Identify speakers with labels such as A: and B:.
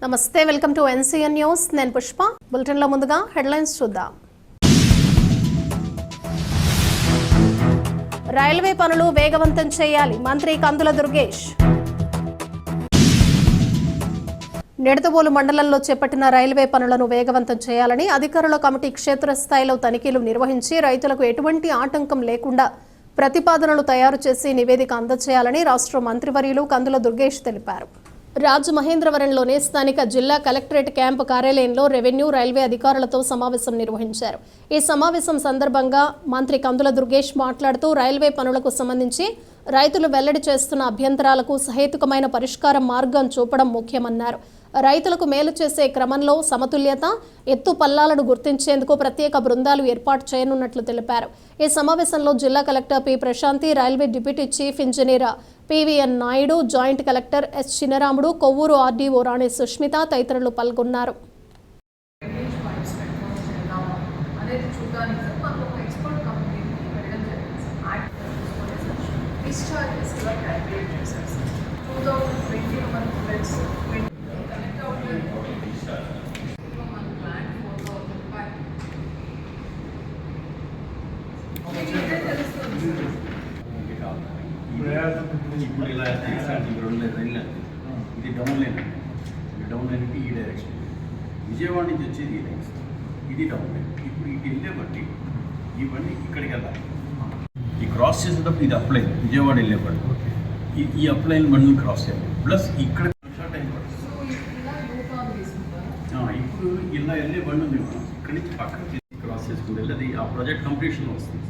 A: నమస్తే, welcome to NCN news. నేను పుష్ప. బులెటిన్లో ముందుగా హెడ్లైన్స్ చూద్దాం. రైల్వే పనులు వేగవంతం చేయాలి, మంత్రి కందుల దుర్గేష్. నిడదవోలు మండలంలో చేపట్టిన రైల్వే పనులను వేగవంతం చేయాలని అధికారుల కమిటీ క్షేత్రస్థాయిలో తనిఖీలు నిర్వహించి రైతులకు ఎటువంటి ఆటంకం లేకుండా ప్రతిపాదనలు తయారు చేసి నివేదిక అందజేయాలని రాష్ట్ర మంత్రివర్యులు కందుల దుర్గేష్ తెలిపారు. రాజమహేంద్రవరంలోని స్థానిక జిల్లా కలెక్టరేట్ క్యాంపు కార్యాలయంలో రెవెన్యూ, రైల్వే అధికారులతో సమావేశం నిర్వహించారు. ఈ సమావేశం సందర్భంగా మంత్రి కందుల దుర్గేష్ మాట్లాడుతూ రైల్వే పనులకు సంబంధించి రైతులు వెల్లడి చేస్తున్న అభ్యంతరాలకు సహేతుకమైన పరిష్కార మార్గం చూపడం ముఖ్యమన్నారు. రైతులకు మేలు చేసే క్రమంలో సమతుల్యత, ఎత్తు పల్లాలను గుర్తించేందుకు ప్రత్యేక బృందాలు ఏర్పాటు చేయనున్నట్లు తెలిపారు. ఈ సమావేశంలో జిల్లా collector P Prashanti, railway deputy chief engineer P V N Naidu, joint collector S Chinnaramudu, Kovvuru RDO Rani Sushmita తదితరులు పాల్గొన్నారు.
B: ఇప్పుడు ఇలా ఇది డౌన్ లైన్ అండి. ఇది డౌన్ లైన్ అంటే ఈ డైరెక్షన్, విజయవాడ నుంచి వచ్చేది ఈ లైన్, ఇది డౌన్ లైన్. ఇప్పుడు ఇటు వెళ్ళే బట్టి ఇవన్నీ ఇక్కడికి వెళ్ళాలి. ఈ క్రాస్ చేసేటప్పుడు ఇది అప్లైన్, విజయవాడ వెళ్ళే బట్టి ఈ అప్లైన్ బండ్లు క్రాస్ చేయాలి. ప్లస్ ఇక్కడ టైం పడుతుంది. ఇప్పుడు ఇలా వెళ్ళే బండి ఉంది, మనం ఇక్కడి నుంచి పక్కన క్రాస్ చేసుకుంటే వెళ్ళి అది ఆ ప్రాజెక్ట్ కంప్లీషన్ వస్తుంది.